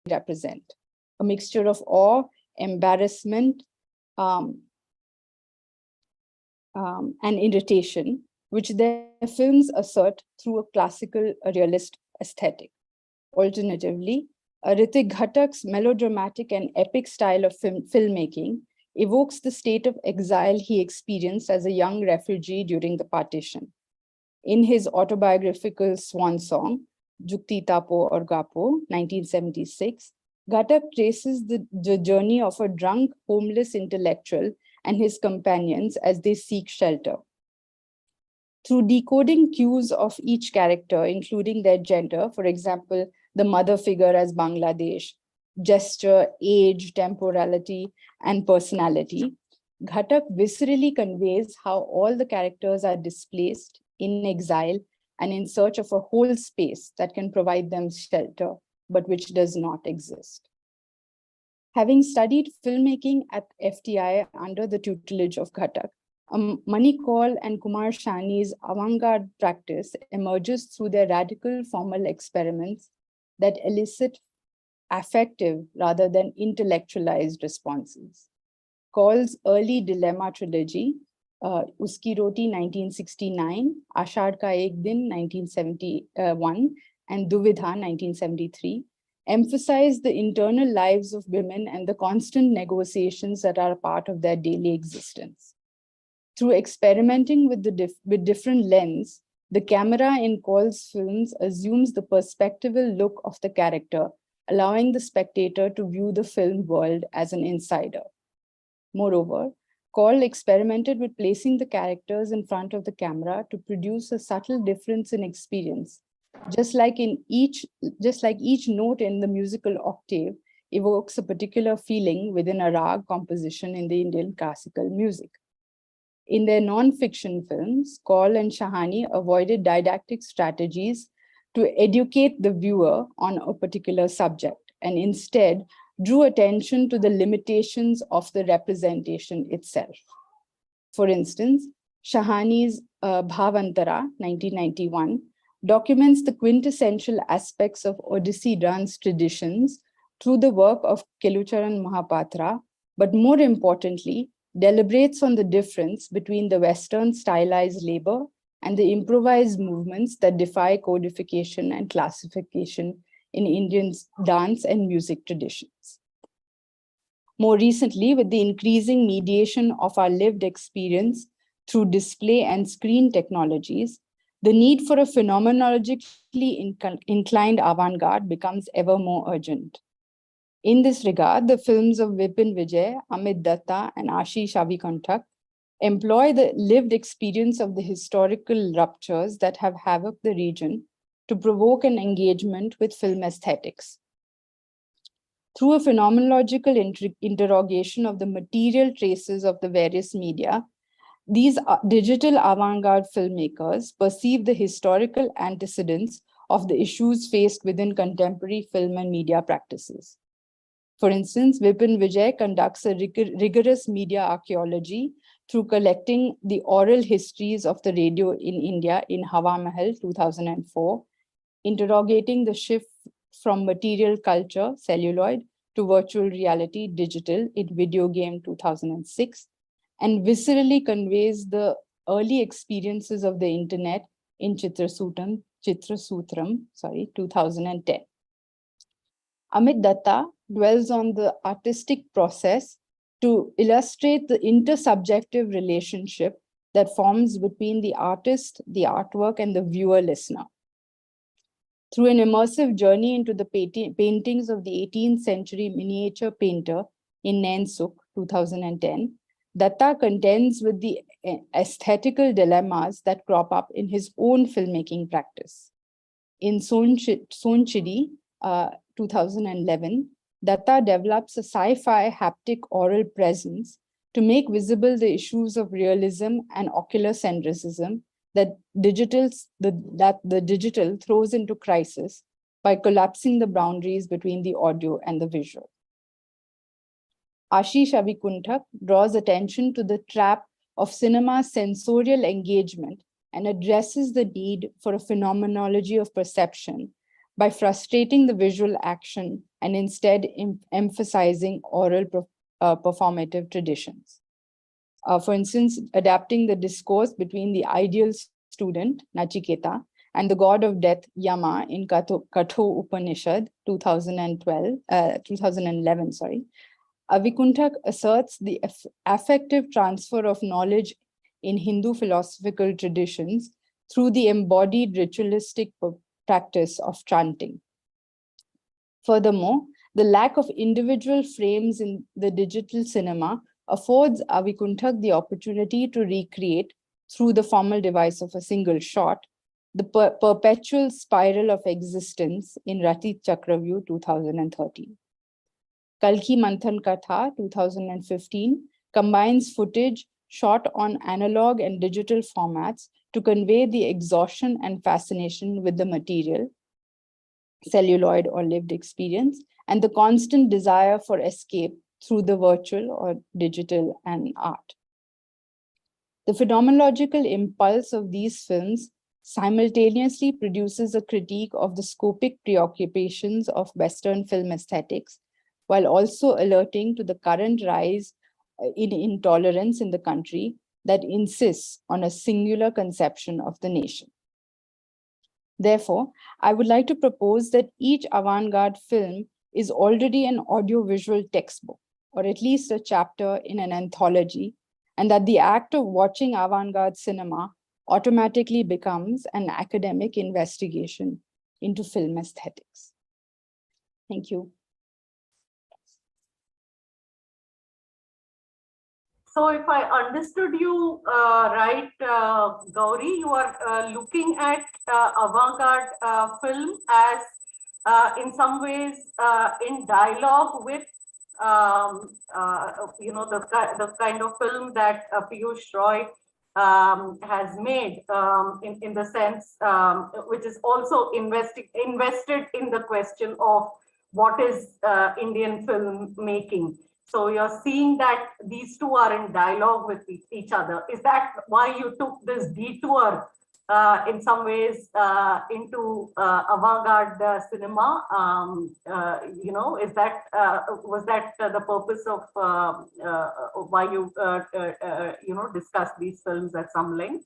represent, a mixture of awe, embarrassment, and irritation, which their films assert through a classical realist aesthetic. Alternatively, Ritik Ghatak's melodramatic and epic style of filmmaking evokes the state of exile he experienced as a young refugee during the partition. In his autobiographical swan song, Jukti Tapo or Gapo, 1976, Ghatak traces the journey of a drunk, homeless intellectual and his companions as they seek shelter. Through decoding cues of each character, including their gender, for example, the mother figure as Bangladesh, gesture, age, temporality, and personality, Ghatak viscerally conveys how all the characters are displaced, in exile, and in search of a whole space that can provide them shelter, but which does not exist. Having studied filmmaking at FTI under the tutelage of Ghatak, Mani Kaul and Kumar Shani's avant-garde practice emerges through their radical formal experiments that elicit affective rather than intellectualized responses. Kaul's early Dilemma trilogy, Uski Roti 1969, Ashad Ka Ek Din 1971, and Duvidha 1973, emphasize the internal lives of women and the constant negotiations that are a part of their daily existence. Through experimenting with different lens, the camera in Kaul's films assumes the perspectival look of the character, allowing the spectator to view the film world as an insider. Moreover, Kaul experimented with placing the characters in front of the camera to produce a subtle difference in experience. Just like each note in the musical octave evokes a particular feeling within a rag composition in the Indian classical music. In their non-fiction films, Kaul and Shahani avoided didactic strategies to educate the viewer on a particular subject, and instead drew attention to the limitations of the representation itself. For instance, Shahani's Bhavantara, 1991, documents the quintessential aspects of Odyssey dance traditions through the work of Kelucharan Mahapatra, but more importantly, deliberates on the difference between the Western stylized labor and the improvised movements that defy codification and classification in Indian dance and music traditions. More recently, with the increasing mediation of our lived experience through display and screen technologies, the need for a phenomenologically inclined avant-garde becomes ever more urgent. In this regard, the films of Vipin Vijay, Amit Datta, and Ashish Avikantak employ the lived experience of the historical ruptures that have havocked the region to provoke an engagement with film aesthetics. Through a phenomenological interrogation of the material traces of the various media, these digital avant-garde filmmakers perceive the historical antecedents of the issues faced within contemporary film and media practices. For instance, Vipin Vijay conducts a rigorous media archaeology through collecting the oral histories of the radio in India in Hawa Mahal 2004, interrogating the shift from material culture, celluloid, to virtual reality, digital, in Video Game 2006, and viscerally conveys the early experiences of the internet in Chitrasutram, 2010. Amit Datta dwells on the artistic process to illustrate the intersubjective relationship that forms between the artist, the artwork, and the viewer-listener. Through an immersive journey into the paintings of the 18th century miniature painter in Nain-Suk, 2010, Datta contends with the aesthetical dilemmas that crop up in his own filmmaking practice. In Sonchidi, 2011, Datta develops a sci-fi haptic oral presence to make visible the issues of realism and ocular centricism that the digital throws into crisis by collapsing the boundaries between the audio and the visual. Ashish Avikantak draws attention to the trap of cinema's sensorial engagement and addresses the need for a phenomenology of perception by frustrating the visual action and instead emphasizing oral performative traditions. For instance, adapting the discourse between the ideal student, Nachiketa, and the god of death, Yama, in Katho Upanishad, 2011, Avikuntak asserts the affective transfer of knowledge in Hindu philosophical traditions through the embodied ritualistic practice of chanting. Furthermore, the lack of individual frames in the digital cinema affords Avikuntak the opportunity to recreate, through the formal device of a single shot, the perpetual spiral of existence in Ratit Chakravyu 2013. Kalki Manthan Katha 2015 combines footage shot on analog and digital formats to convey the exhaustion and fascination with the material, celluloid or lived experience, and the constant desire for escape through the virtual or digital and art. The phenomenological impulse of these films simultaneously produces a critique of the scopic preoccupations of Western film aesthetics, while also alerting to the current rise in intolerance in the country that insists on a singular conception of the nation. Therefore, I would like to propose that each avant-garde film is already an audiovisual textbook, or at least a chapter in an anthology, and that the act of watching avant-garde cinema automatically becomes an academic investigation into film aesthetics. Thank you. So if I understood you right, Gauri, you are looking at avant-garde film as in some ways in dialogue with the kind of film that Piyush Roy has made, in the sense which is also invested in the question of what is Indian film making. So you're seeing that these two are in dialogue with each other. Is that why you took this detour in some ways into avant-garde cinema? Is that was that the purpose of why you discussed these films at some length?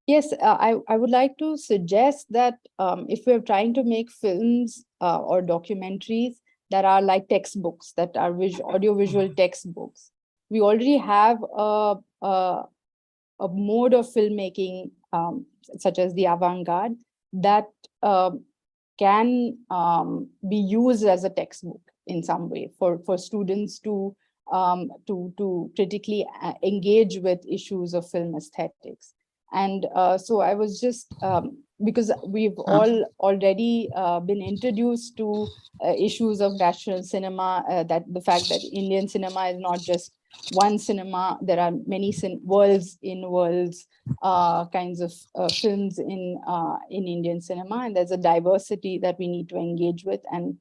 Yes, I would like to suggest that if we're trying to make films or documentaries that are like textbooks, that are audiovisual textbooks, we already have a mode of filmmaking such as the avant-garde that can be used as a textbook in some way for students to critically engage with issues of film aesthetics. And so I was just, because we've all already been introduced to issues of national cinema, that the fact that Indian cinema is not just one cinema, there are many worlds kinds of films in Indian cinema, and there's a diversity that we need to engage with and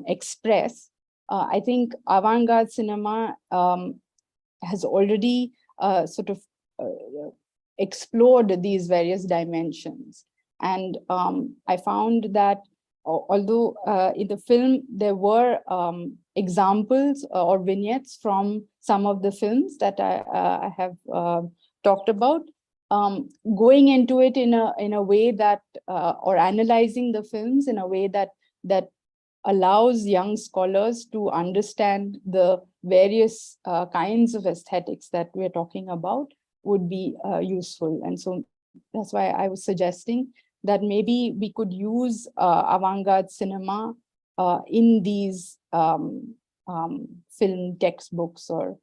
express. I think avant-garde cinema has already sort of explored these various dimensions. And I found that although in the film there were examples or vignettes from some of the films that I have talked about, going into it in a way that, or analyzing the films in a way that allows young scholars to understand the various kinds of aesthetics that we're talking about would be useful. And so that's why I was suggesting that maybe we could use avant-garde cinema in these film textbooks or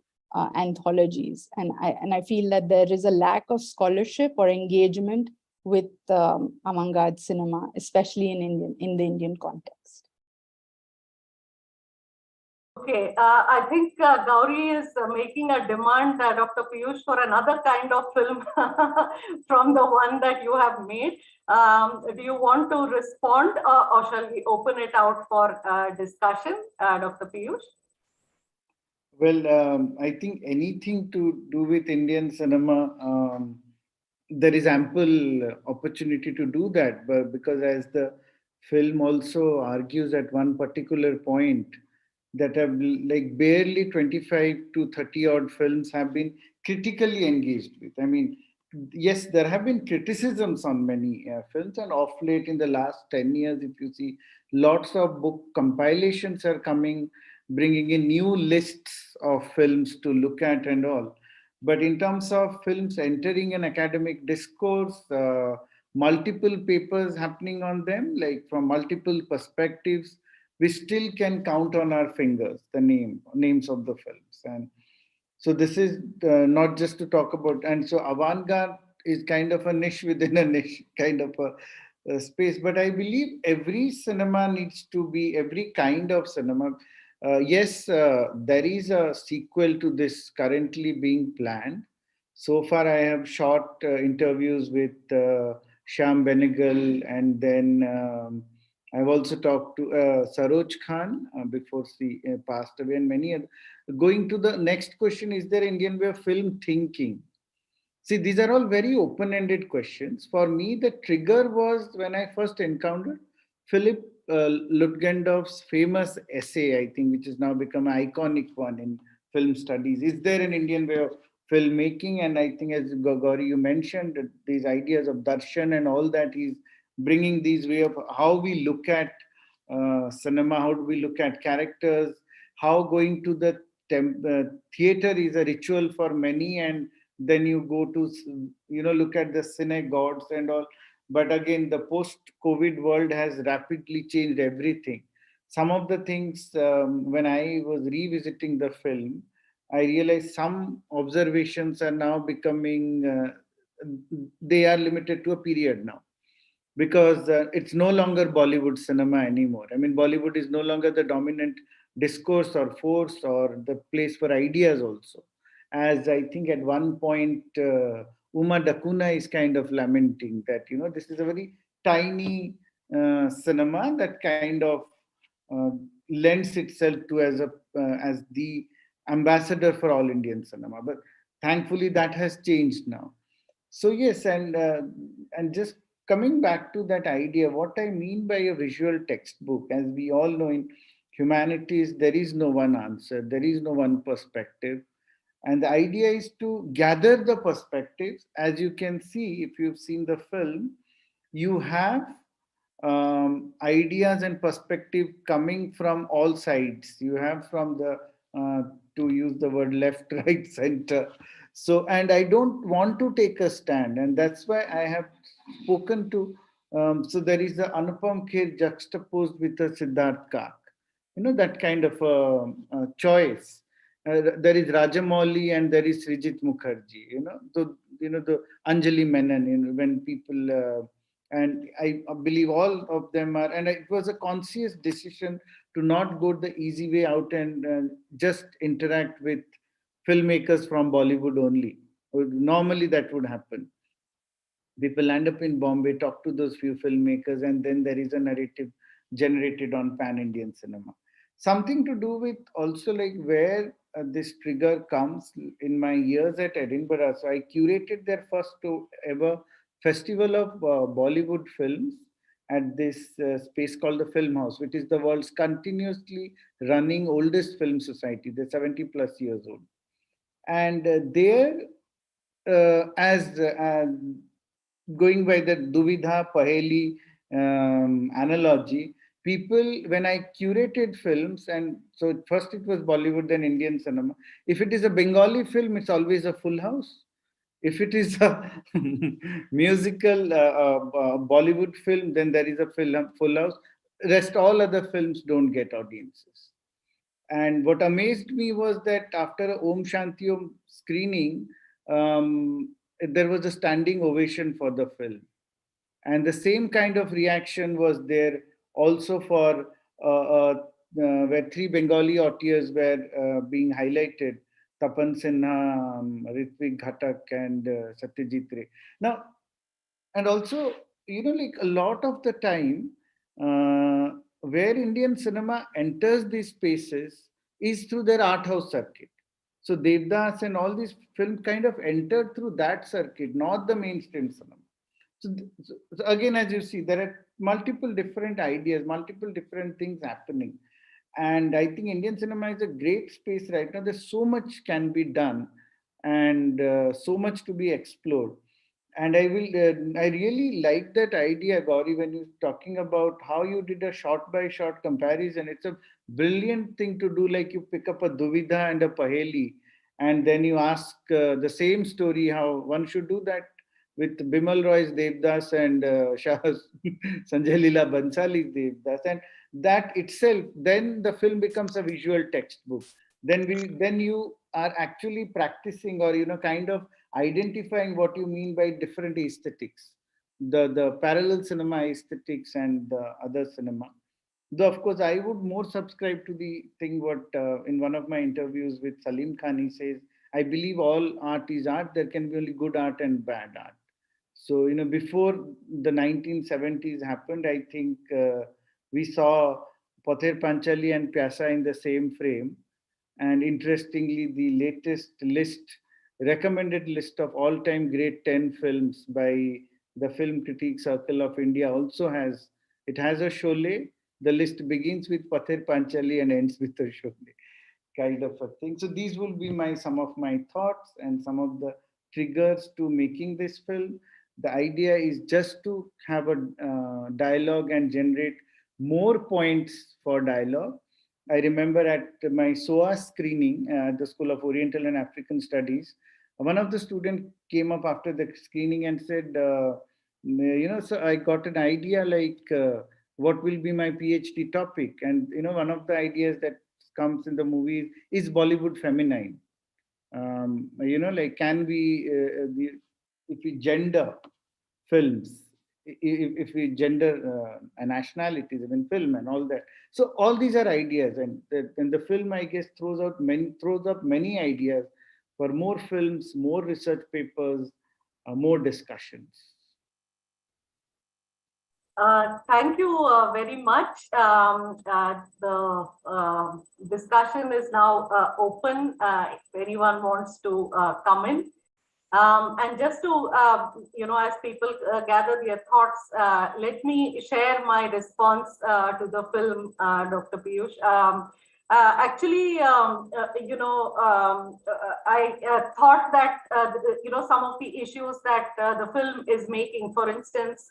anthologies. And I feel that there is a lack of scholarship or engagement with avant-garde cinema, especially in the Indian context. Okay, I think Gauri is making a demand, Dr. Piyush, for another kind of film from the one that you have made. Do you want to respond, or shall we open it out for discussion, Dr. Piyush? Well, I think anything to do with Indian cinema, there is ample opportunity to do that, but because as the film also argues at one particular point that have like barely 25 to 30 odd films have been critically engaged with. I mean, yes, there have been criticisms on many films, and of late in the last 10 years, if you see, lots of book compilations are coming, bringing in new lists of films to look at and all. But in terms of films entering an academic discourse, multiple papers happening on them, like from multiple perspectives, we still can count on our fingers the names of the films. And so this is not just to talk about, and so avant-garde is kind of a niche within a niche, kind of a space. But I believe every cinema needs to be, every kind of cinema. Yes, there is a sequel to this currently being planned. So far, I have shot interviews with Shyam Benegal, and then I've also talked to Saroj Khan before she passed away, and many other. Going to the next question, is there Indian way of film thinking? See, these are all very open-ended questions. For me, the trigger was when I first encountered Philip Lutgendorf's famous essay, I think, which has now become an iconic one in film studies. Is there an Indian way of filmmaking? And I think, as Gauri, you mentioned, these ideas of darshan and all that, he's bringing these way of how we look at cinema, how do we look at characters, how going to the theater is a ritual for many, and then you go to look at the synagogues and all. But again, the post COVID world has rapidly changed everything. Some of the things, when I was revisiting the film, I realized some observations are now becoming they are limited to a period now, because it's no longer Bollywood cinema anymore. I mean, Bollywood is no longer the dominant discourse or force or the place for ideas also. As I think at one point, Uma Dakuna is kind of lamenting that, this is a very tiny cinema that kind of uh, lends itself to as the ambassador for all Indian cinema. But thankfully that has changed now. So yes, and just coming back to that idea, what I mean by a visual textbook, as we all know in humanities, there is no one answer, there is no one perspective. And the idea is to gather the perspectives. As you can see, if you've seen the film, you have ideas and perspective coming from all sides. You have from the, to use the word left, right, center. So, and I don't want to take a stand, and that's why I have spoken to. So there is the Anupam Kher juxtaposed with the Siddharth Kak. That kind of choice. There is Rajamouli and there is Srijit Mukherjee. The Anjali Menon. When people. And I believe all of them are, and it was a conscious decision to not go the easy way out and just interact with filmmakers from Bollywood only. Normally that would happen. People land up in Bombay, talk to those few filmmakers, and then there is a narrative generated on pan-Indian cinema. Something to do with also like where this trigger comes in my years at Edinburgh. So I curated their first ever festival of Bollywood films at this space called the Film House, which is the world's continuously running oldest film society. They're 70 plus years old. And there, as going by the Duvidha Paheli analogy, people, when I curated films, and so first it was Bollywood, then Indian cinema. If it is a Bengali film, it's always a full house. If it is a musical Bollywood film, then there is a full house. Rest all other films don't get audiences. And what amazed me was that after a Om Shanti Om screening, there was a standing ovation for the film. And the same kind of reaction was there also for where three Bengali authors were being highlighted: Tapan Sinha, Ritvik Ghatak, and Satyajit Ray. Now, and also, like a lot of the time, where Indian cinema enters these spaces is through their art house circuit. So Devdas and all these films kind of entered through that circuit, not the mainstream cinema. So again, as you see, there are multiple different ideas, multiple different things happening. And I think Indian cinema is a great space right now. There's so much can be done, and so much to be explored. And I really like that idea, Gauri, when you're talking about how you did a shot by shot comparison. It's a brilliant thing to do. Like you pick up a Duvida and a Paheli, and then you ask the same story, how one should do that with Bimal Roy's Devdas and Shah Sanjay Leela Bansali's Devdas. And that itself, then the film becomes a visual textbook. Then you are actually practicing, or kind of identifying what you mean by different aesthetics, the parallel cinema aesthetics and the other cinema. Though of course I would more subscribe to the thing what in one of my interviews with Salim Khan, he says, I believe all art is art. There can be only good art and bad art. So before the 1970s happened, I think we saw Pather Panchali and Pyasa in the same frame. And interestingly, the latest list, recommended list of all-time great 10 films by the Film Critique Circle of India also has a Sholay. The list begins with Pather Panchali and ends with a Sholay, kind of a thing. So these will be some of my thoughts and some of the triggers to making this film. The idea is just to have a dialogue and generate more points for dialogue. I remember at my SOA screening at the School of Oriental and African Studies, one of the students came up after the screening and said, so I got an idea like what will be my PhD topic. And, one of the ideas that comes in the movie is Bollywood feminine. Like can we, if we gender films, if we gender nationalities in film and all that. So all these are ideas, and the film, I guess, throws up many ideas for more films, more research papers, more discussions. Thank you very much. The discussion is now open if anyone wants to come in. And just to, as people gather their thoughts, let me share my response to the film, Dr. Piyush. Actually, I thought that, some of the issues that the film is making, for instance,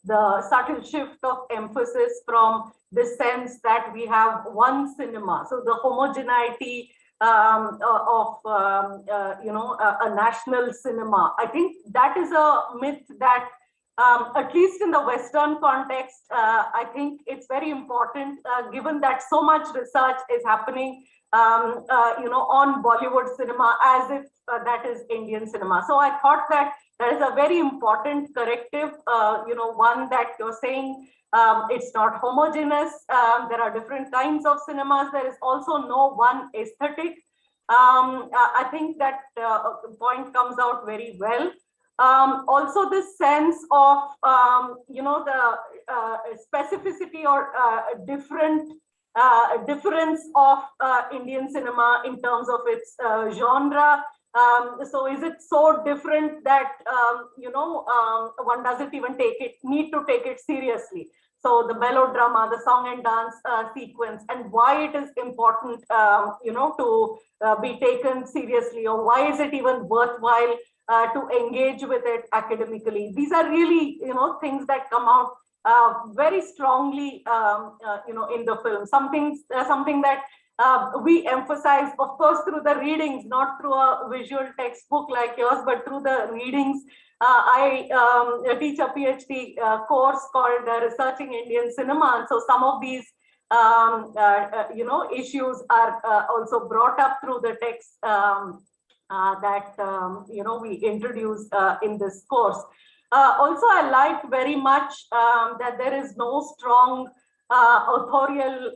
the subtle shift of emphasis from the sense that we have one cinema. So the homogeneity of a national cinema. I think that is a myth that, at least in the Western context, I think it's very important, given that so much research is happening, on Bollywood cinema, as if that is Indian cinema. So I thought that is a very important corrective. One that you're saying. It's not homogeneous. There are different kinds of cinemas. There is also no one aesthetic. I think that point comes out very well. Also, this sense of the specificity or difference of Indian cinema in terms of its genre. So is it so different that one doesn't even need to take it seriously? So the melodrama, the song and dance sequence, and why it is important, to be taken seriously, or why is it even worthwhile to engage with it academically? These are really, things that come out very strongly, in the film. Something that we emphasize, of course, through the readings, not through a visual textbook like yours, but through the readings. I teach a PhD course called Researching Indian Cinema, and so some of these issues are also brought up through the text that we introduce in this course. Also, I like very much that there is no strong authorial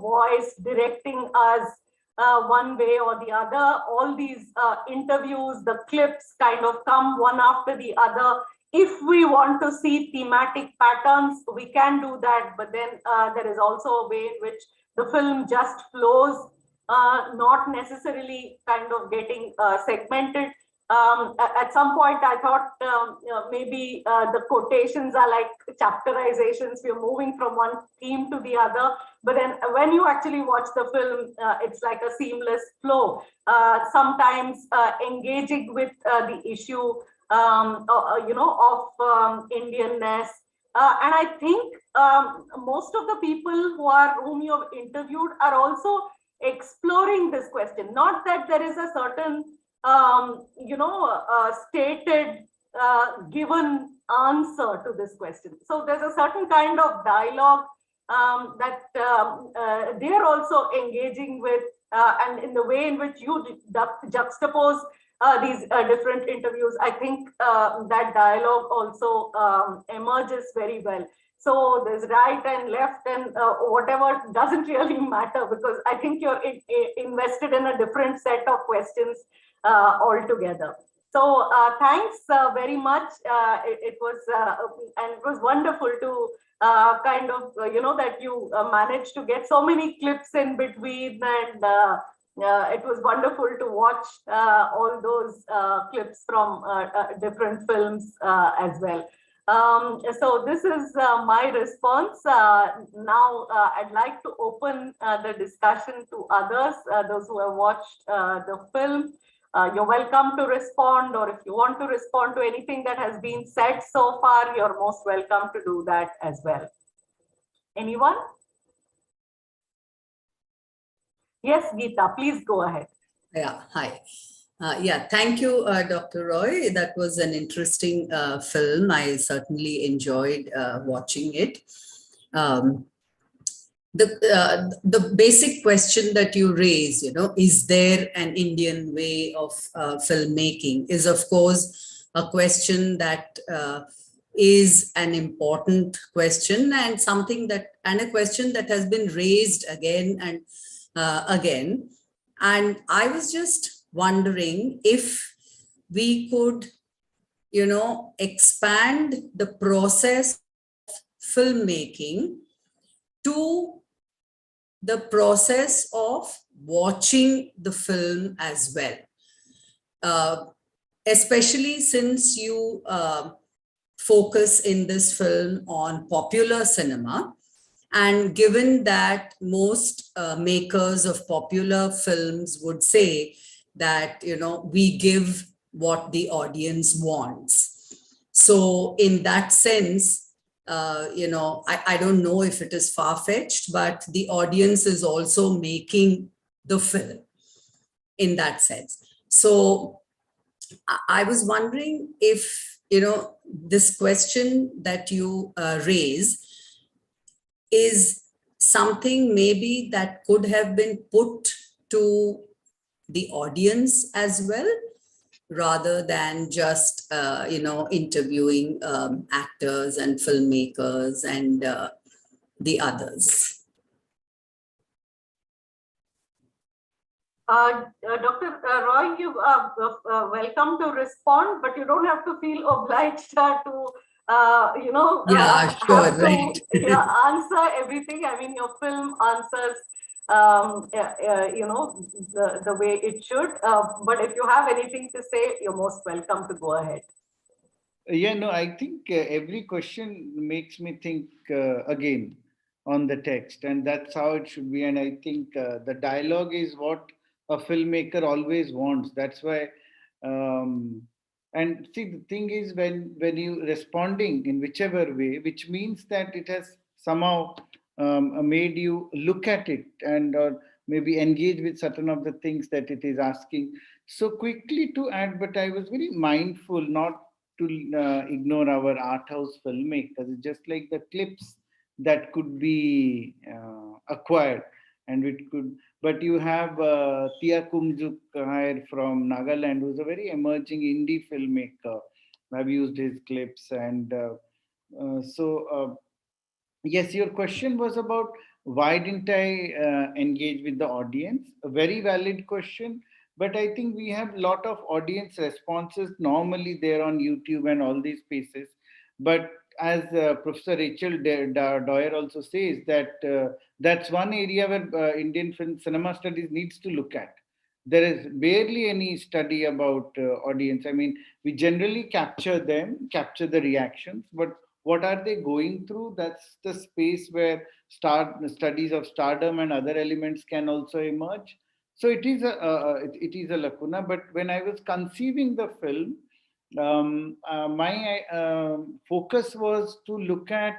voice directing us one way or the other. All these interviews, the clips kind of come one after the other. If we want to see thematic patterns, we can do that, but then there is also a way in which the film just flows, not necessarily kind of getting segmented. At some point, I thought maybe the quotations are like chapterizations. We're moving from one theme to the other. But then when you actually watch the film, it's like a seamless flow. Sometimes engaging with the issue, of Indianness. And I think most of the people whom you've interviewed are also exploring this question. Not that there is a certain stated given answer to this question. So there's a certain kind of dialogue that they're also engaging with, and in the way in which you juxtapose these different interviews, I think that dialogue also emerges very well. So there's right and left and whatever doesn't really matter, because I think you're invested in a different set of questions altogether. So thanks very much. It was and it was wonderful to kind of that you managed to get so many clips in between, and it was wonderful to watch all those clips from different films as well. So this is my response. Now I'd like to open the discussion to others, those who have watched the film. You're welcome to respond, or if you want to respond to anything that has been said so far, you're most welcome to do that as well. Anyone? Yes, Geeta, please go ahead. Yeah, hi. Yeah, thank you, Dr. Roy. That was an interesting film. I certainly enjoyed watching it. The basic question that you raise, is there an Indian way of filmmaking, is of course a question that is an important question, and a question that has been raised again and again. And I was just wondering if we could, expand the process of filmmaking to the process of watching the film as well. Especially since you focus in this film on popular cinema, and given that most makers of popular films would say that, we give what the audience wants. So in that sense, I don't know if it is far-fetched, but the audience is also making the film in that sense. So I was wondering if, this question that you raise is something maybe that could have been put to the audience as well, rather than just, interviewing actors and filmmakers and the others. Dr. Roy, you are welcome to respond, but you don't have to feel obliged to Yeah, sure, right. answer everything. I mean, your film answers the way it should, but if you have anything to say, you're most welcome to go ahead. Yeah, no, I think every question makes me think again on the text, and that's how it should be. And I think the dialogue is what a filmmaker always wants. That's why. And see, the thing is, when you responding in whichever way, which means that it has somehow made you look at it and or maybe engage with certain of the things that it is asking. So quickly to add, but I was very mindful not to ignore our art house filmmakers. It's just like the clips that could be acquired, and it could. But you have Tia Kumjuk from Nagaland, who's a very emerging indie filmmaker. I've used his clips, and yes, your question was about why didn't I engage with the audience? A very valid question, but I think we have a lot of audience responses normally there on YouTube and all these spaces. But as Professor Rachel Doyer also says, that that's one area where Indian film cinema studies needs to look at. there is barely any study about audience. I mean, we generally capture them, capture the reactions, but what are they going through? That's the space where studies of stardom and other elements can also emerge. So it is a lacuna. But when I was conceiving the film, my focus was to look at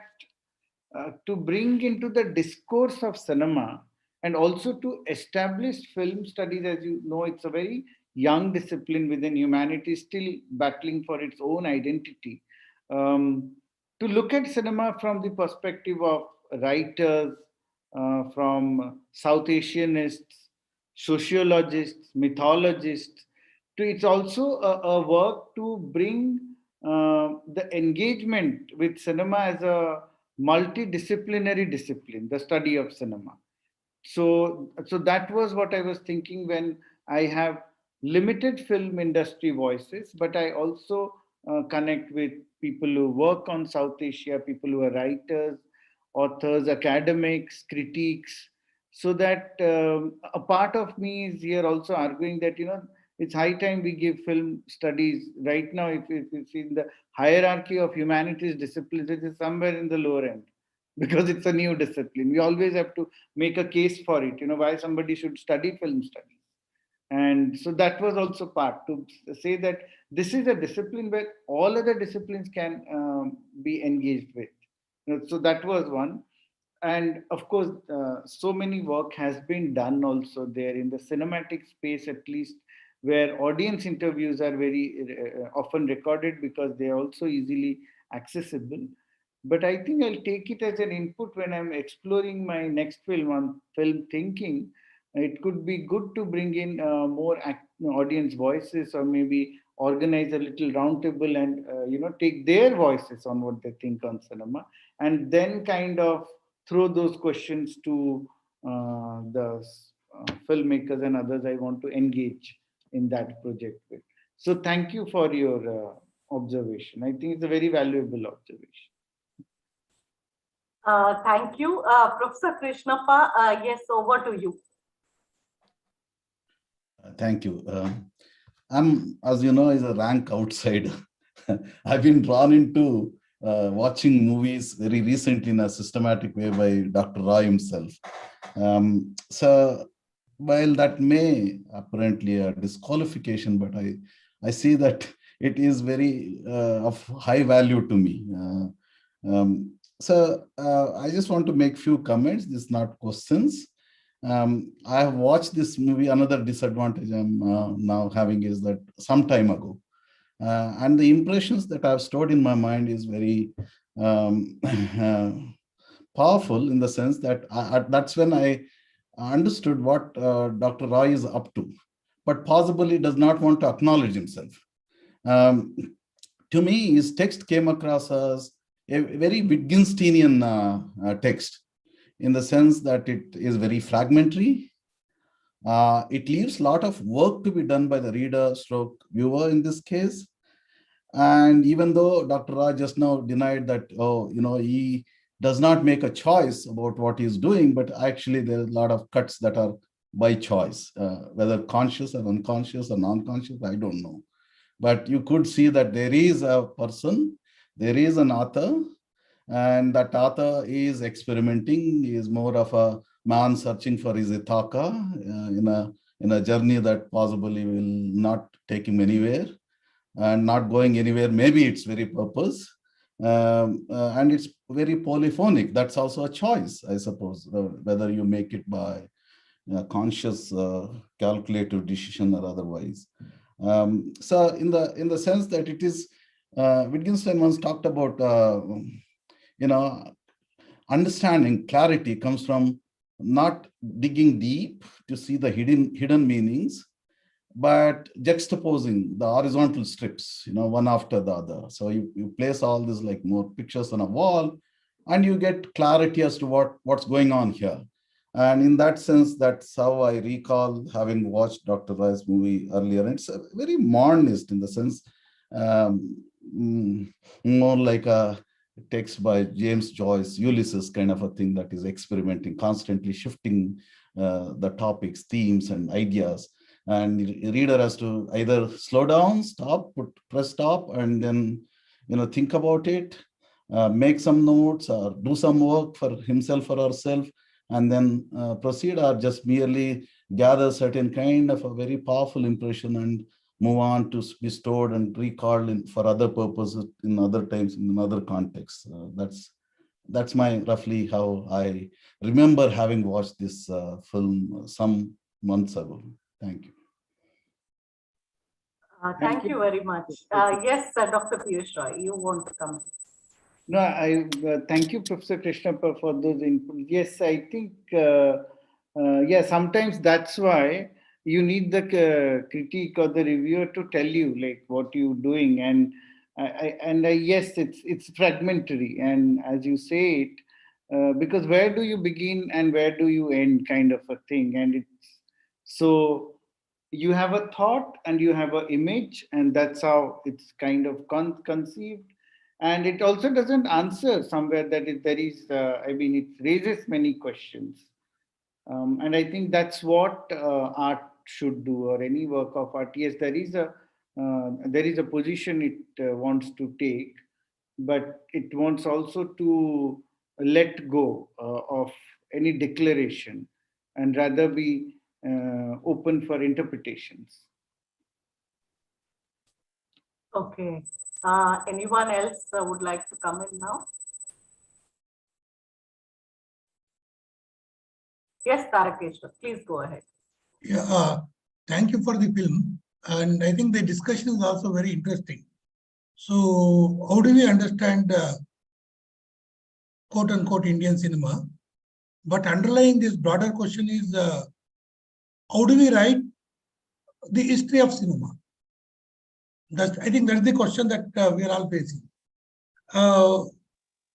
to bring into the discourse of cinema and also to establish film studies. As you know, it's a very young discipline within humanity, still battling for its own identity. To look at cinema from the perspective of writers, from South Asianists, sociologists, mythologists, it's also a work to bring the engagement with cinema as a multidisciplinary discipline, the study of cinema. So that was what I was thinking when I have limited film industry voices, but I also connect with people who work on South Asia, people who are writers, authors, academics, critiques, so that a part of me is here also arguing that, it's high time we give film studies. Right now, if it's in the hierarchy of humanities disciplines, it is somewhere in the lower end because it's a new discipline. We always have to make a case for it, why somebody should study film studies. And so that was also part to say that this is a discipline where all other disciplines can be engaged with. So that was one. And of course, so many work has been done also there in the cinematic space, at least, where audience interviews are very often recorded because they are also easily accessible. But I think I'll take it as an input when I'm exploring my next film on film thinking. It could be good to bring in more audience voices, or maybe organize a little roundtable and take their voices on what they think on cinema, and then kind of throw those questions to the filmmakers and others I want to engage in that project with. So thank you for your observation. I think it's a very valuable observation. Thank you. Professor Krishnappa, yes, over to you. Thank you. I'm, as you know, is a rank outsider. I've been drawn into watching movies very recently in a systematic way by Dr. Roy himself. So while that may apparently a disqualification, but I see that it is very of high value to me. So I just want to make few comments. This is not questions. I have watched this movie. Another disadvantage I'm now having is that some time ago. And the impressions that I've stored in my mind is very powerful, in the sense that that's when I understood what Dr. Roy is up to, but possibly does not want to acknowledge himself. To me, his text came across as a very Wittgensteinian text, in the sense that it is very fragmentary. It leaves a lot of work to be done by the reader stroke viewer in this case. And even though Dr. Roy just now denied that, he does not make a choice about what he's doing, but actually there are a lot of cuts that are by choice, whether conscious or unconscious or non-conscious, I don't know. But you could see that there is a person, there is an author, and that author is experimenting. He is more of a man searching for his Ithaka in a journey that possibly will not take him anywhere, and not going anywhere. Maybe its very purpose, and it's very polyphonic. That's also a choice, I suppose, whether you make it by conscious, calculative decision or otherwise. So in the sense that it is, Wittgenstein once talked about, understanding, clarity comes from not digging deep to see the hidden meanings, but juxtaposing the horizontal strips, one after the other. So you place all this like more pictures on a wall, and you get clarity as to what's going on here. And in that sense, that's how I recall having watched Dr. Roy's movie earlier. And it's a very modernist in the sense, more like a text by James Joyce, Ulysses kind of a thing, that is experimenting, constantly shifting the topics, themes, and ideas. and the reader has to either slow down, stop, press stop, and then think about it, make some notes or do some work for himself or herself, and then proceed, or just merely gather certain kind of a very powerful impression and move on to be stored and recalled for other purposes in other times, in another context. That's my roughly how I remember having watched this film some months ago. Thank you. Thank you very much. Yes, Dr. Piyush Roy, you want to come? No, I thank you, Professor Krishnappa, for those inputs. Yes, I think, yeah, sometimes that's why you need the critique or the reviewer to tell you like what you're doing, and yes, it's fragmentary, and as you say it, because where do you begin and where do you end, kind of a thing, and it's so. You have a thought and you have an image, and that's how it's kind of conceived. And it also doesn't answer somewhere that there is, I mean, it raises many questions. And I think that's what art should do, or any work of art. Yes, there is a position it wants to take, but it wants also to let go of any declaration and rather be open for interpretations. Okay. Anyone else would like to come in now? Yes, Tarakeshwar, please go ahead. Yeah, thank you for the film. And I think the discussion is also very interesting. So how do we understand quote unquote Indian cinema? But underlying this broader question is how do we write the history of cinema? I think that's the question that we are all facing.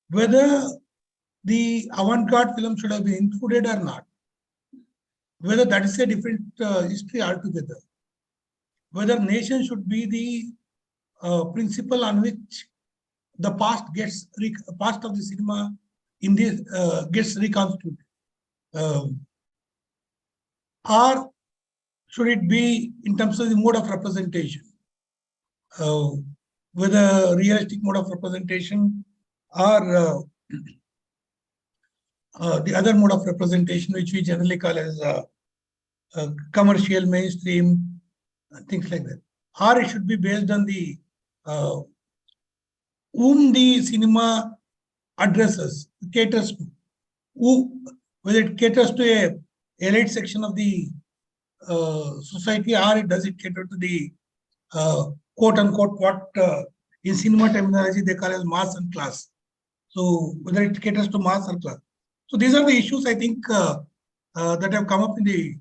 Whether the avant-garde film should have been included or not, whether that is a different history altogether, whether nation should be the principle on which the past of the cinema in this gets reconstituted, or should it be in terms of the mode of representation, whether realistic mode of representation or the other mode of representation, which we generally call as commercial, mainstream, things like that. Or it should be based on the whom the cinema addresses, caters to, whether it caters to a elite section of the society, or does it cater to the quote unquote what in cinema terminology they call as mass and class. So whether it caters to mass or class. So these are the issues I think that have come up in the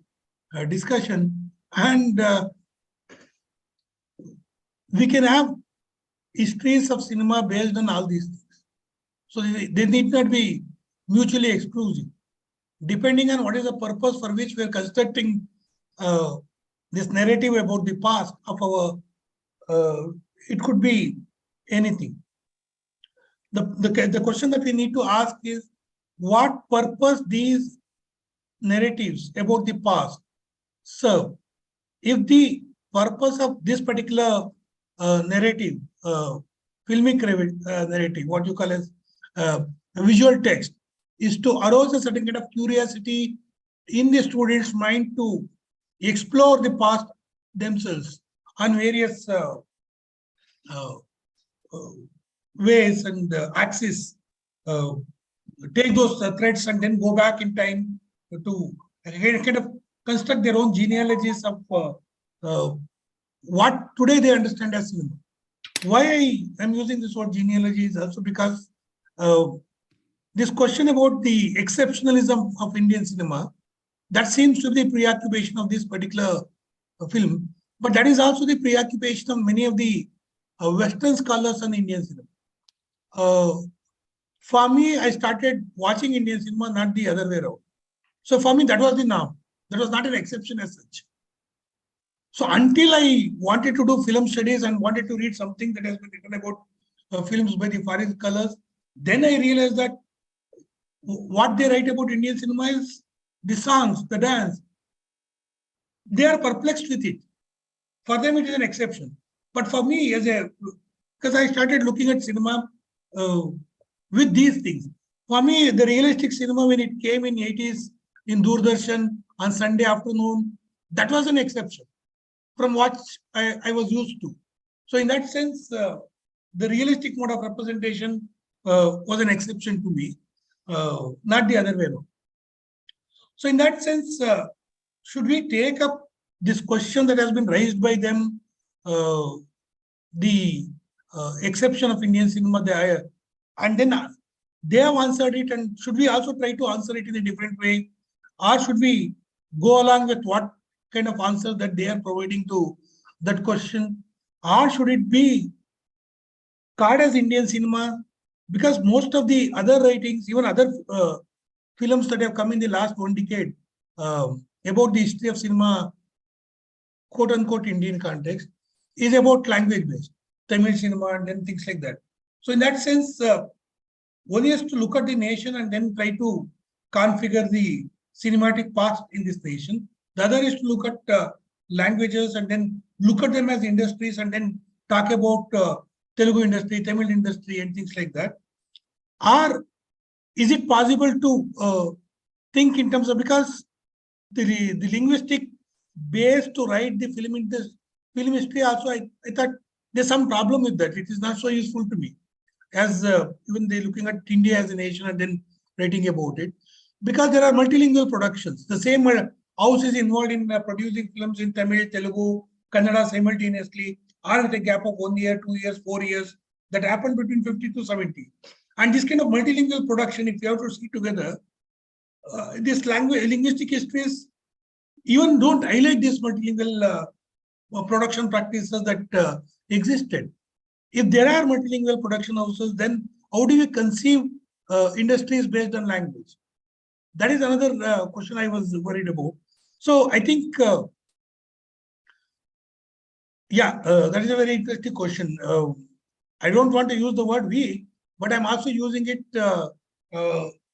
discussion, and we can have histories of cinema based on all these things. So they need not be mutually exclusive. Depending on what is the purpose for which we are constructing this narrative about the past of our, it could be anything. The question that we need to ask is, what purpose these narratives about the past serve? If the purpose of this particular narrative, filmic narrative, what you call as visual text, is to arouse a certain kind of curiosity in the student's mind to explore the past themselves on various ways and axes, take those threads and then go back in time to kind of construct their own genealogies of what today they understand as cinema. Why I am using this word genealogy is also because this question about the exceptionalism of Indian cinema, that seems to be the preoccupation of this particular film, but that is also the preoccupation of many of the Western scholars on Indian cinema. For me, I started watching Indian cinema, not the other way around. So for me, that was the norm. That was not an exception as such. So until I wanted to do film studies and wanted to read something that has been written about films by the foreign scholars, then I realized that what they write about Indian cinema is the songs, the dance. they are perplexed with it. For them, it is an exception. But for me, because I started looking at cinema uh, with these things. For me, the realistic cinema, when it came in 80s in Doordarshan on Sunday afternoon, that was an exception from what I was used to. So in that sense, the realistic mode of representation was an exception to me, not the other way around. So in that sense, should we take up this question that has been raised by them, the exception of Indian cinema, and then they have answered it, and should we also try to answer it in a different way? Or should we go along with what kind of answer that they are providing to that question? Or should it be called as Indian cinema? Because most of the other writings, even other films that have come in the last 1 decade about the history of cinema, quote unquote Indian context, is about language based, Tamil cinema and then things like that. So in that sense, one is to look at the nation and then try to configure the cinematic past in this nation. The other is to look at languages and then look at them as industries and then talk about Telugu industry, Tamil industry and things like that. Or is it possible to think in terms of, because the linguistic base to write the film history also, I thought there's some problem with that. It is not so useful to me, as even they looking at India as a nation and then writing about it, because there are multilingual productions. The same house is involved in producing films in Tamil, Telugu, Kannada simultaneously, or with a gap of 1 year, 2 years, 4 years, that happened between 50 to 70. And this kind of multilingual production, if you have to see together, this linguistic histories even don't highlight these multilingual production practices that existed. If there are multilingual production houses, then how do we conceive industries based on language? That is another question I was worried about. So I think, that is a very interesting question. I don't want to use the word we, but I'm also using it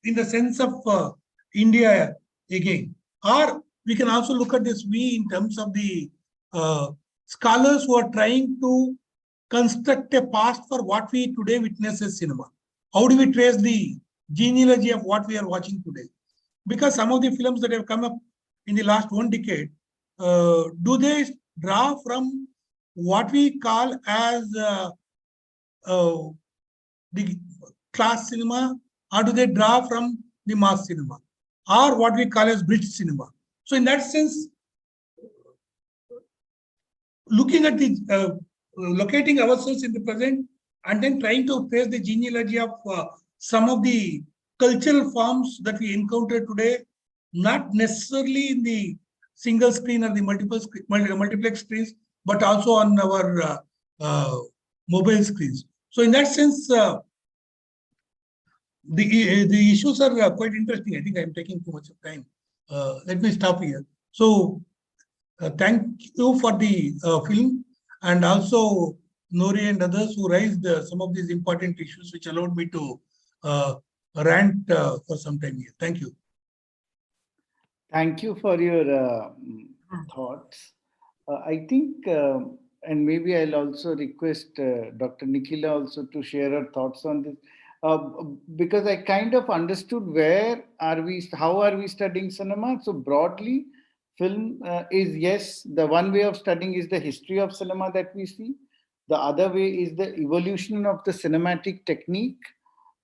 in the sense of India again. Or we can also look at this we in terms of the scholars who are trying to construct a past for what we today witness as cinema. How do we trace the genealogy of what we are watching today? Because some of the films that have come up in the last 1 decade, do they draw from what we call as the class cinema, or do they draw from the mass cinema, or what we call as bridge cinema? So in that sense, looking at the locating ourselves in the present and then trying to trace the genealogy of some of the cultural forms that we encounter today, not necessarily in the single screen or the multiplex screens, but also on our mobile screens. So in that sense, the issues are quite interesting. I think I'm taking too much of time. Let me stop here. So thank you for the film, and also Nori and others who raised some of these important issues, which allowed me to rant for some time here. Thank you. Thank you for your thoughts. I think, and maybe I'll also request Dr. Nikhila also to share her thoughts on this, because I kind of understood how are we studying cinema. So broadly, film is, yes, the one way of studying is the history of cinema that we see. The other way is the evolution of the cinematic technique,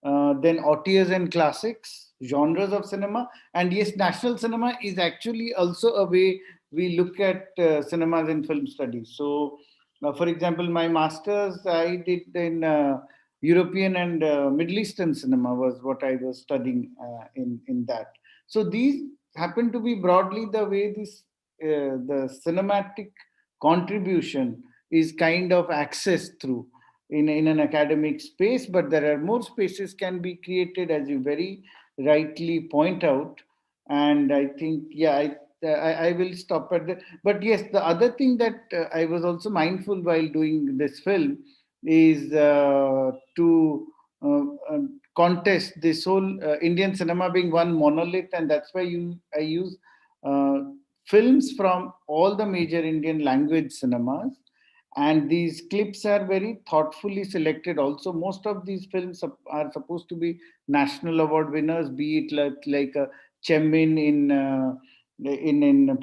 then auteurs and classics, genres of cinema. And yes, national cinema is actually also a way we look at cinemas in film studies. So, for example, my master's I did in European and Middle Eastern cinema was what I was studying in that. So these happen to be broadly the way the cinematic contribution is kind of accessed through in an academic space, but there are more spaces can be created, as you very rightly point out. And I think, I will stop at that. But yes, the other thing that I was also mindful while doing this film is to contest this whole Indian cinema being one monolith, and that's why I use films from all the major Indian language cinemas. And these clips are very thoughtfully selected. Also, most of these films are supposed to be national award winners, be it like a Chemin in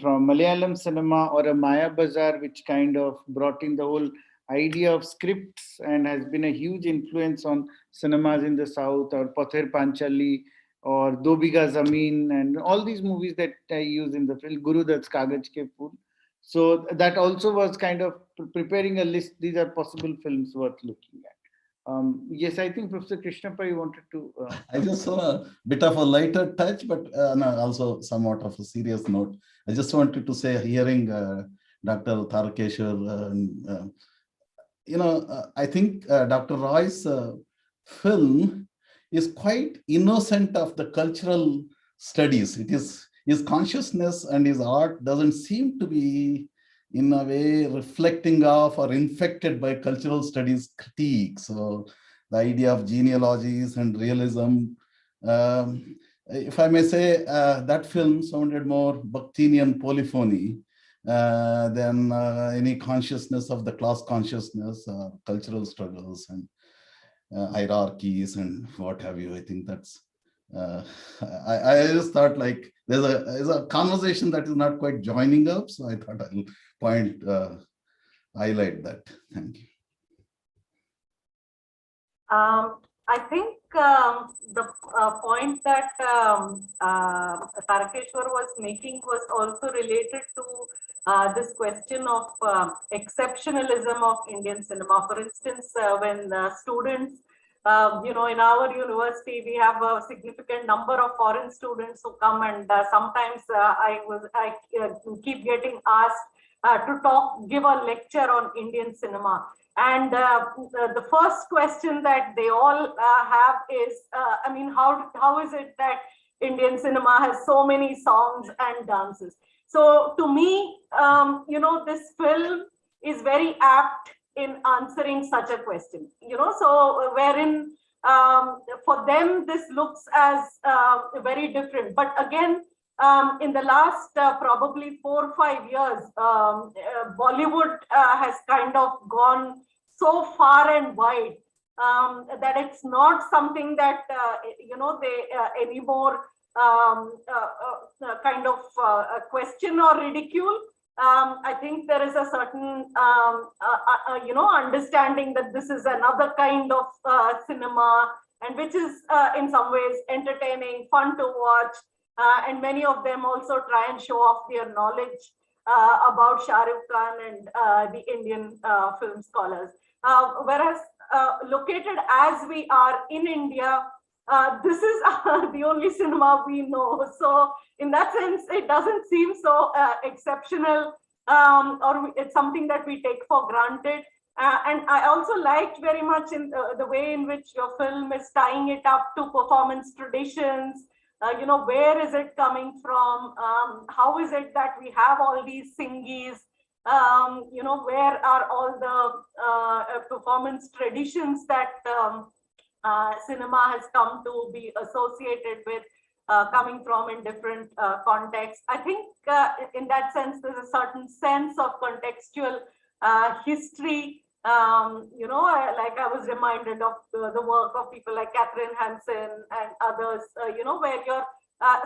from Malayalam cinema, or a Maya Bazar, which kind of brought in the whole idea of scripts and has been a huge influence on cinemas in the south, or Pather Panchali, or Do Biga Zameen, and all these movies that I use in the film, Guru Dutt's Kagaj Ke Phool. So that also was kind of preparing a list. These are possible films worth looking at. Yes, I think Professor Krishnappa, you wanted to. I just saw a bit of a lighter touch, but no, also somewhat of a serious note. I just wanted to say, hearing Dr. Tarakeshwar, I think Dr. Roy's film is quite innocent of the cultural studies. It is his consciousness and his art doesn't seem to be in a way reflecting off or infected by cultural studies critique. So the idea of genealogies and realism, if I may say, that film sounded more Bakhtinian polyphony than any consciousness of the class consciousness, cultural struggles and hierarchies and what have you. I think that's, I just thought like there's a conversation that is not quite joining up. So I thought I'll highlight that. Thank you. I think the point that Tarakeshwar was making was also related to this question of exceptionalism of Indian cinema. For instance, when students, in our university, we have a significant number of foreign students who come, and sometimes I keep getting asked to give a lecture on Indian cinema. And the first question that they all have is, how is it that Indian cinema has so many songs and dances? So to me, this film is very apt in answering such a question, so wherein for them, this looks as very different. But again, in the last probably 4 or 5 years, Bollywood has kind of gone so far and wide that it's not something that, they anymore kind of question or ridicule. I think there is a certain, understanding that this is another kind of cinema, and which is in some ways entertaining, fun to watch. And many of them also try and show off their knowledge about Shah Rukh Khan and the Indian film scholars. Whereas located as we are in India, this is the only cinema we know. So in that sense, it doesn't seem so exceptional, or it's something that we take for granted. And I also liked very much in the way in which your film is tying it up to performance traditions. Where is it coming from? How is it that we have all these singis? Where are all the performance traditions that cinema has come to be associated with, coming from in different contexts? I think in that sense, there's a certain sense of contextual history. Like I was reminded of the work of people like Catherine Hansen and others, where you're,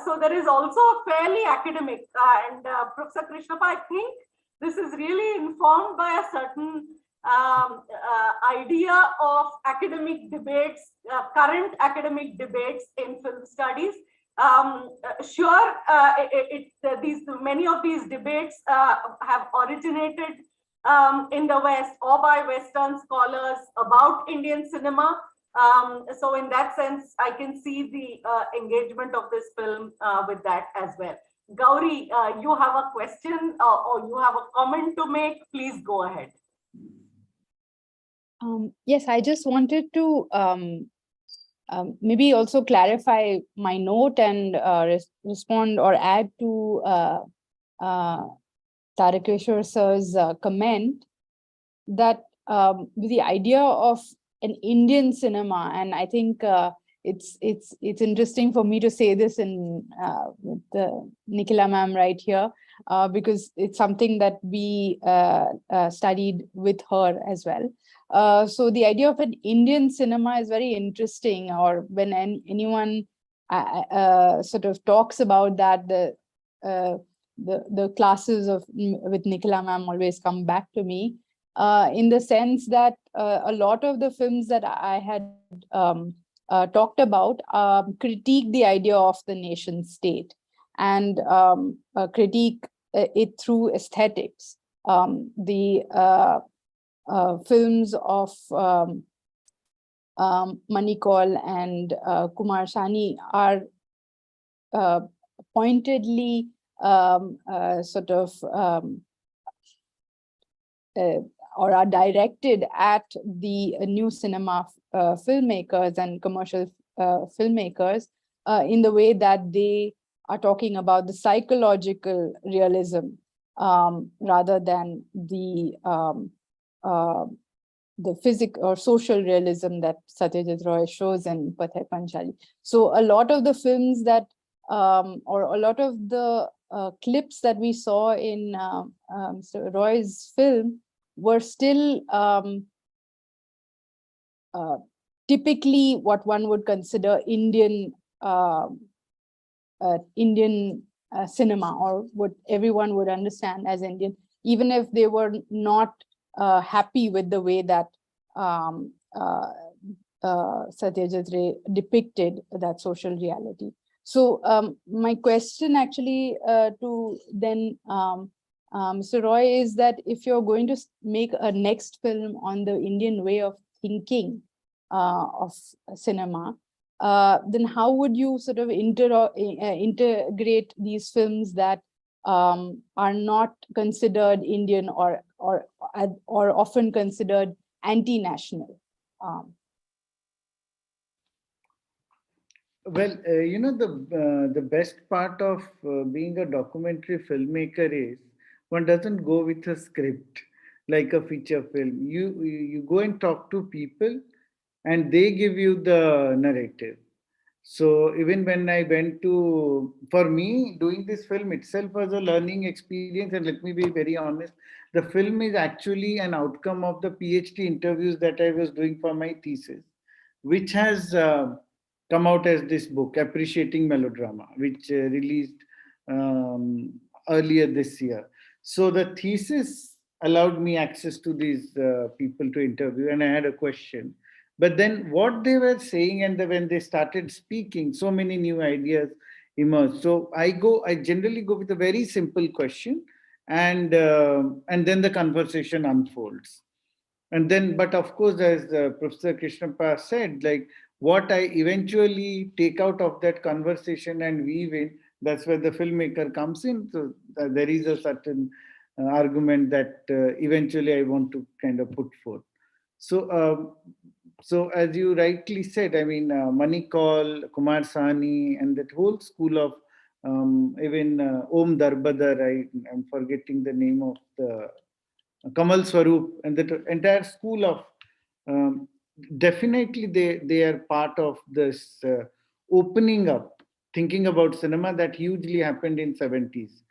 so there is also a fairly academic, and Professor Krishnappa, I think this is really informed by a certain idea of academic debates, current academic debates in film studies. Sure, many of these debates have originated in the West or by Western scholars about Indian cinema. So in that sense, I can see the engagement of this film with that as well. Gauri, you have a question or you have a comment to make, please go ahead. Yes, I just wanted to maybe also clarify my note and respond or add to Tarakeshwar sir's comment that the idea of an Indian cinema, and I think it's interesting for me to say this in with Nikhila ma'am right here, because it's something that we studied with her as well. So the idea of an Indian cinema is very interesting, or when anyone sort of talks about that, the classes of with Nikhila ma'am always come back to me, in the sense that a lot of the films that I had talked about critique the idea of the nation state, and critique it through aesthetics. The films of Manikal and Kumar Sani are pointedly sort of or are directed at the new cinema filmmakers and commercial filmmakers in the way that they are talking about the psychological realism rather than the physical or social realism that Satyajit Roy shows in Path Hai Panchali. So a lot of the films that, or a lot of the clips that we saw in Mr. Roy's film were still typically what one would consider Indian cinema, or what everyone would understand as Indian, even if they were not happy with the way that Satyajit Ray depicted that social reality. So my question actually to then Mr. Roy is that if you're going to make a next film on the Indian way of thinking of cinema, then how would you sort of integrate these films that are not considered Indian or often considered anti-national? Well, the best part of being a documentary filmmaker is one doesn't go with a script like a feature film. You go and talk to people, and they give you the narrative. So even when I went to, for me, doing this film itself was a learning experience. And let me be very honest, the film is actually an outcome of the PhD interviews that I was doing for my thesis, which has come out as this book, Appreciating Melodrama, which released earlier this year. So the thesis allowed me access to these people to interview, and I had a question. But then what they were saying, and when they started speaking, so many new ideas emerged. So I generally go with a very simple question, and then the conversation unfolds. And then, but of course, as Professor Krishnappa said, like what I eventually take out of that conversation and weave in, that's where the filmmaker comes in. So there is a certain argument that eventually I want to kind of put forth. So as you rightly said, I mean, Manikal, Kumar Sani, and that whole school of even Om Darbadar, I'm forgetting the name of the Kamal Swaroop, and the entire school of definitely they are part of this opening up, thinking about cinema that hugely happened in 70s.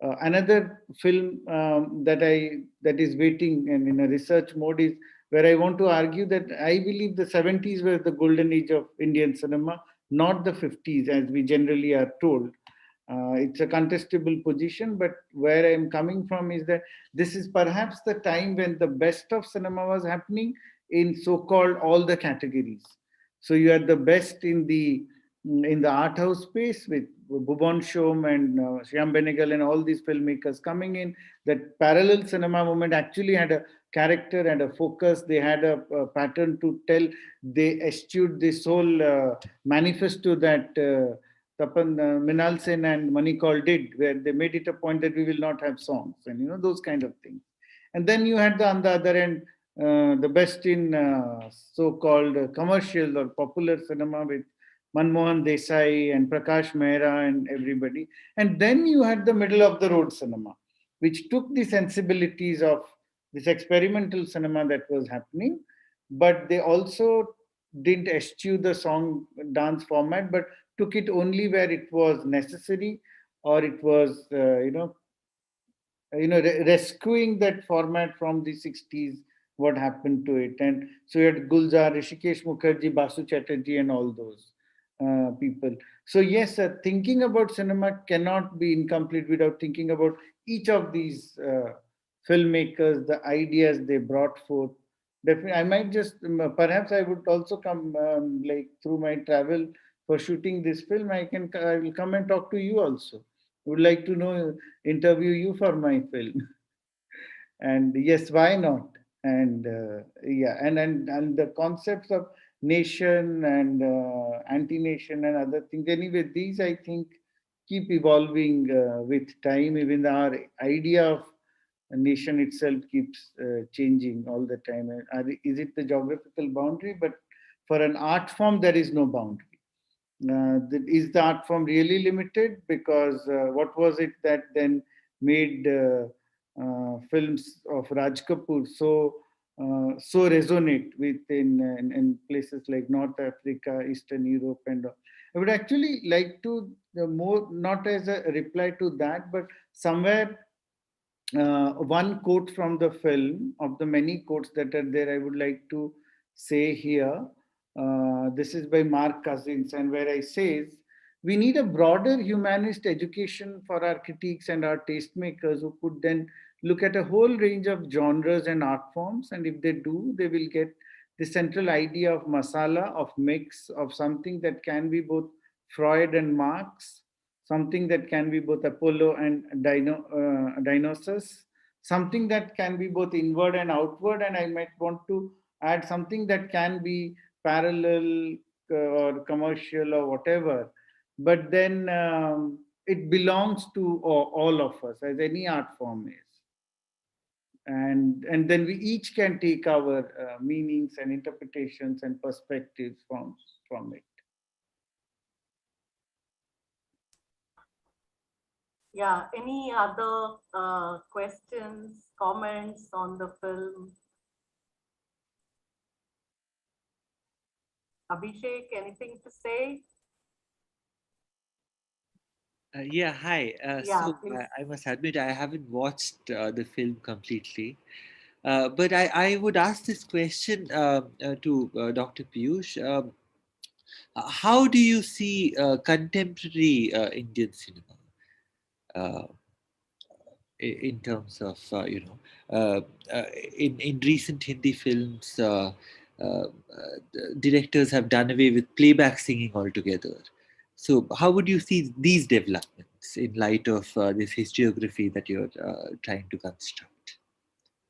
Another film that is waiting and in a research mode is where I want to argue that I believe the 70s were the golden age of Indian cinema, not the 50s as we generally are told. It's a contestable position, but where I'm coming from is that this is perhaps the time when the best of cinema was happening in so-called all the categories. So you had the best in the art house space with Bhuvan Shom and Shyam Benegal and all these filmmakers coming in. That parallel cinema movement actually had a character and a focus. They had a pattern to tell. They eschewed this whole manifesto that Tapan Minal Sen and Manikal did, where they made it a point that we will not have songs and those kind of things. And then you had on the other end the best in so-called commercial or popular cinema with Manmohan Desai and Prakash Mehra and everybody. And then you had the middle of the road cinema, which took the sensibilities of this experimental cinema that was happening, but they also didn't eschew the song dance format, but took it only where it was necessary, or it was, rescuing that format from the 60s, what happened to it. And so you had Gulzar, Rishikesh Mukherjee, Basu Chatterjee, and all those people. So yes, thinking about cinema cannot be incomplete without thinking about each of these filmmakers, the ideas they brought forth. Definitely, I might just, perhaps I would also come, like through my travel for shooting this film, I will come and talk to you also. Would like to know, interview you for my film. And yes, why not? And yeah, and the concepts of nation and anti-nation and other things. Anyway, these I think keep evolving with time. Even our idea of a nation itself keeps changing all the time. Is it the geographical boundary? But for an art form, there is no boundary. Is the art form really limited? Because what was it that then made films of Raj Kapoor so resonate in places like North Africa, Eastern Europe, and all? I would actually like to more, not as a reply to that, but somewhere one quote from the film, of the many quotes that are there, I would like to say here. This is by Mark Cousins, and where I says, we need a broader humanist education for our critiques and our tastemakers, who could then look at a whole range of genres and art forms. And if they do, they will get the central idea of masala, of mix, of something that can be both Freud and Marx, something that can be both Apollo and Dionysus, something that can be both inward and outward, and I might want to add something that can be parallel or commercial or whatever, but then it belongs to all of us, as any art form is. And then we each can take our meanings and interpretations and perspectives from it. Yeah, any other questions, comments on the film? Abhishek, anything to say? Yeah, hi. Yeah, So please. I must admit I haven't watched the film completely, but I would ask this question to Dr. Piyush. How do you see contemporary Indian cinema uh, in terms of uh, uh, in recent Hindi films? Directors have done away with playback singing altogether. So, how would you see these developments in light of this historiography that you're trying to construct?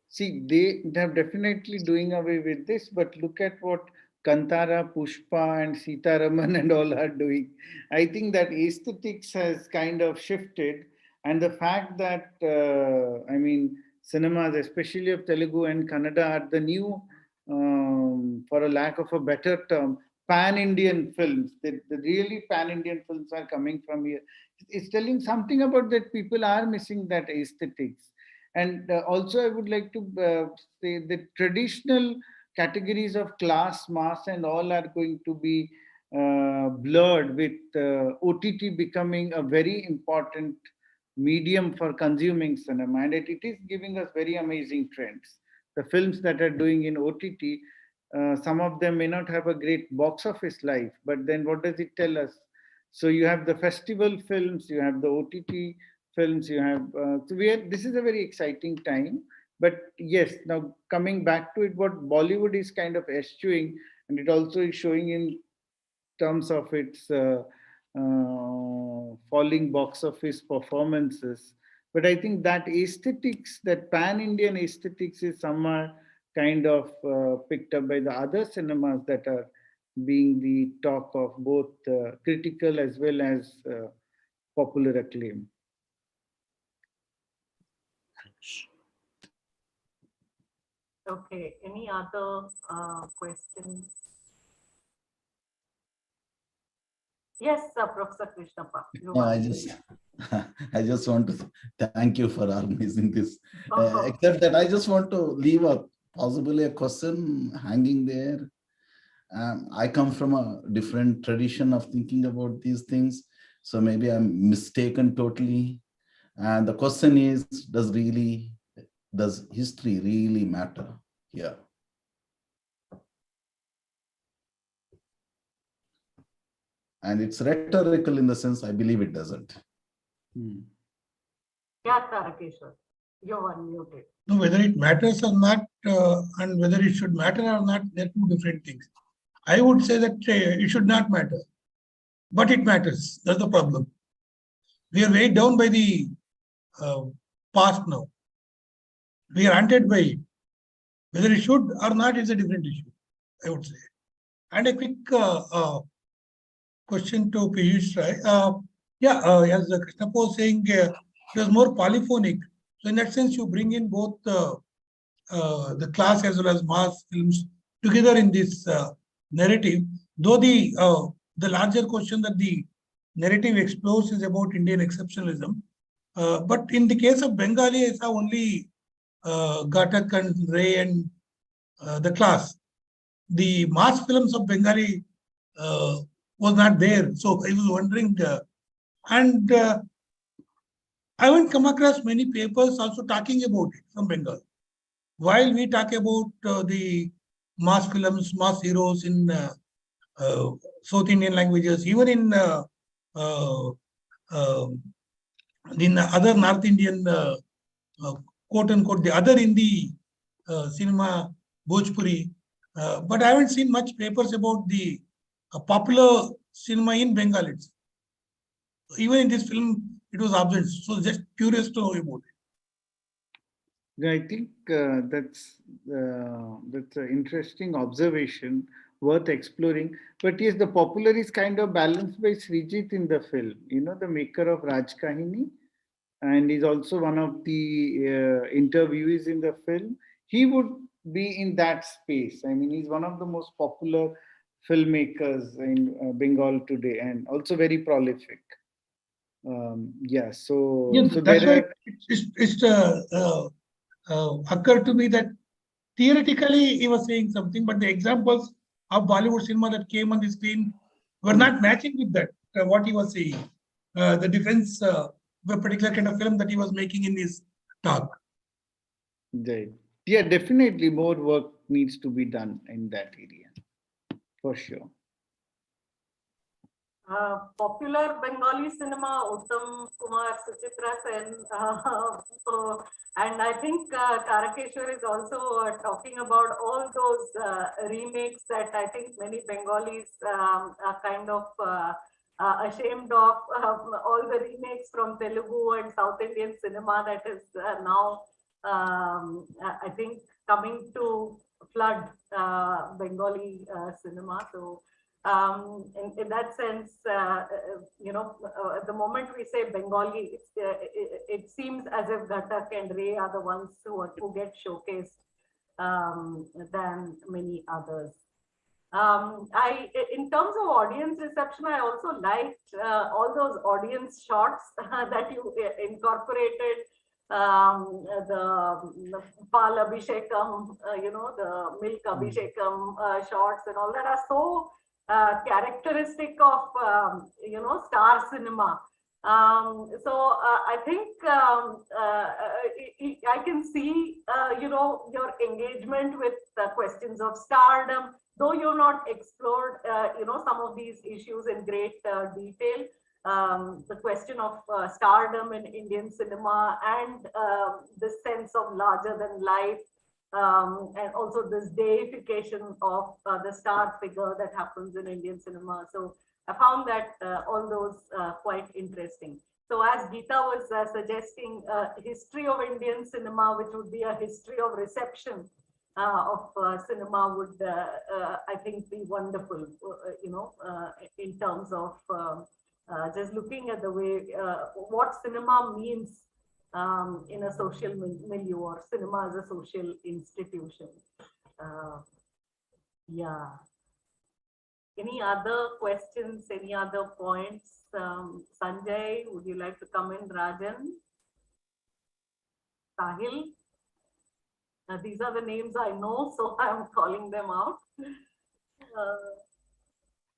See, they are definitely doing away with this, but look at what Kantara, Pushpa, and Sitaraman and all are doing. I think that aesthetics has kind of shifted, and the fact that cinemas, especially of Telugu and Kannada, are the new, for a lack of a better term, pan-Indian films. The really pan-Indian films are coming from here. It's telling something about that people are missing that aesthetics. And also, I would like to say the traditional categories of class, mass, and all are going to be blurred with OTT becoming a very important medium for consuming cinema. And it is giving us very amazing trends. The films that are doing in OTT, some of them may not have a great box office life, but then what does it tell us? So you have the festival films, you have the OTT films, you have this is a very exciting time. But yes, now coming back to it, what Bollywood is kind of eschewing, and it also is showing in terms of its falling box office performances. But I think that aesthetics, that pan-Indian aesthetics, is somewhere kind of picked up by the other cinemas that are being the talk of both critical as well as popular acclaim. Okay, any other questions? Yes, Professor Krishnappa. No, I just want to thank you for organizing this. Except that I just want to leave possibly a question hanging there. I come from a different tradition of thinking about these things. So maybe I'm mistaken totally. And the question is, does history really matter here? And it's rhetorical in the sense I believe it doesn't. Yeah, Tarakeshwar, you're unmuted. No, whether it matters or not, and whether it should matter or not, they're two different things. I would say that it should not matter, but it matters. That's the problem. We are weighed down by the past now. We are haunted by it. Whether it should or not is a different issue, I would say. And a quick question to Piyush Roy. As Krishna was saying, it was more polyphonic. So in that sense, you bring in both the class as well as mass films together in this narrative. Though the larger question that the narrative explores is about Indian exceptionalism, but in the case of Bengali, I saw only Ghatak and Ray and the class. The mass films of Bengali was not there. So I was wondering, and I haven't come across many papers also talking about it from Bengal. While we talk about the mass films, mass heroes in South Indian languages, even in other North Indian, quote unquote, the other Hindi cinema, Bhojpuri, but I haven't seen much papers about the popular cinema in Bengal. Even in this film, it was absent. So just curious to know about it. I think that's an interesting observation, worth exploring. But yes, the popular is kind of balanced by Srijit in the film. You know, the maker of Raj Kahini, and he's also one of the interviewees in the film. He would be in that space. I mean, he's one of the most popular filmmakers in Bengal today, and also very prolific. So That's why it occurred to me that theoretically he was saying something, but the examples of Bollywood cinema that came on the screen were not matching with that, what he was saying. The defense of a particular kind of film that he was making in his talk. Right. Yeah, definitely more work needs to be done in that area, for sure. Popular Bengali cinema, Uttam Kumar, Suchitra Sen, and I think Tarakeshwar is also talking about all those remakes that I think many Bengalis are kind of ashamed of, all the remakes from Telugu and South Indian cinema that is now, I think, coming to flood Bengali cinema. So in that sense, the moment we say Bengali, it seems as if Ghatak and Ray are the ones who get showcased than many others. In terms of audience reception, I also liked all those audience shots that you incorporated. The Pal Abhishekam, the Milk Abhishekam shots and all that are so characteristic of star cinema. So I think I can see your engagement with the questions of stardom, though you've not explored some of these issues in great detail. The question of stardom in Indian cinema and this sense of larger than life, and also this deification of the star figure that happens in Indian cinema. So I found that all those quite interesting. So as Geeta was suggesting, history of Indian cinema, which would be a history of reception of cinema, would I think be wonderful, in terms of just looking at the way what cinema means in a social milieu, or cinema as a social institution. Yeah. Any other questions? Any other points? Sanjay, would you like to come in? Rajan? Sahil? These are the names I know, so I'm calling them out.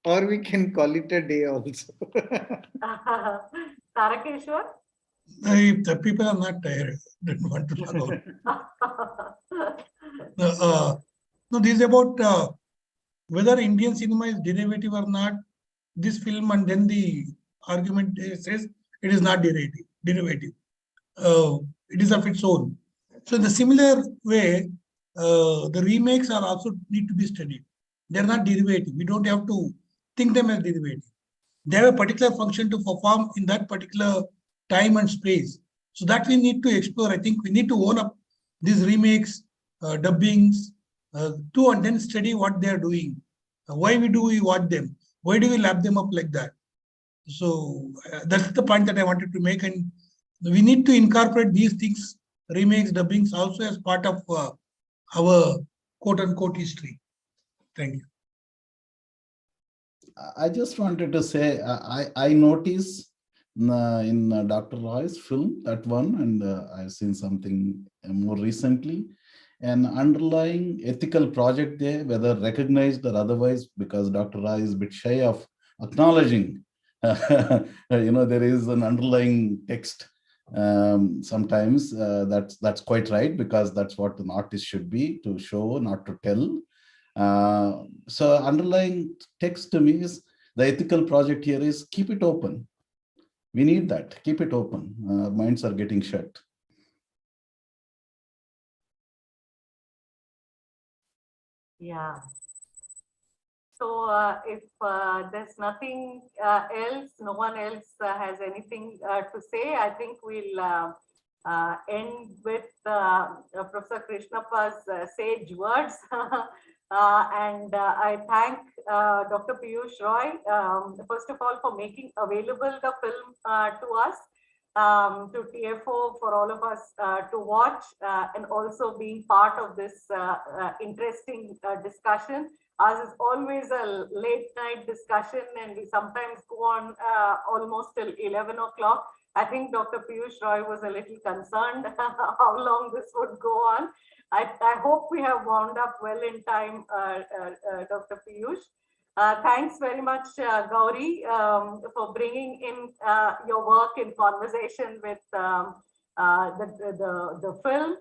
Or we can call it a day also. Tarakeshwar? If the people are not tired, don't want to log out. No, this is about whether Indian cinema is derivative or not. This film, and then the argument says it is not derivative. It is of its own. So in the similar way, the remakes are also need to be studied. They're not derivative. We don't have to think them as derivative. They have a particular function to perform in that particular time and space. So that we need to explore. I think we need to own up these remakes, dubbings, to and then study what they are doing. Why do we watch them? Why do we lap them up like that? So that's the point that I wanted to make. And we need to incorporate these things, remakes, dubbings, also as part of our quote unquote history. Thank you. I just wanted to say, I noticed in Dr. Roy's film, that one, and I've seen something more recently, an underlying ethical project there, whether recognized or otherwise, because Dr. Roy is a bit shy of acknowledging, there is an underlying text. Sometimes that's quite right, because that's what an artist should be, to show, not to tell. So underlying text to me is the ethical project here is keep it open. We need that. Keep it open. Minds are getting shut. Yeah. So if there's nothing else, no one else has anything to say, I think we'll end with Professor Krishnappa's sage words. And I thank Dr. Piyush Roy, first of all, for making available the film to us, to TFO, for all of us to watch, and also being part of this interesting discussion. Ours is always a late night discussion, and we sometimes go on almost till 11 o'clock. I think Dr. Piyush Roy was a little concerned how long this would go on. I hope we have wound up well in time, Dr. Piyush. Thanks very much, Gauri, for bringing in your work in conversation with the film.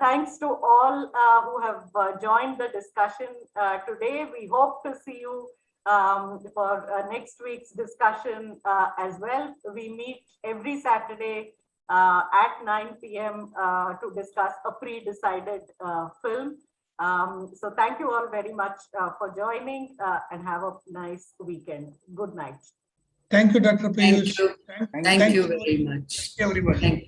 Thanks to all who have joined the discussion today. We hope to see you for next week's discussion as well. We meet every Saturday at 9 p.m. To discuss a pre-decided film. So thank you all very much for joining, and have a nice weekend. Good night. Thank you, Dr. Piyush. Thank you. Thank you very much. Thank you, everybody. Thank you.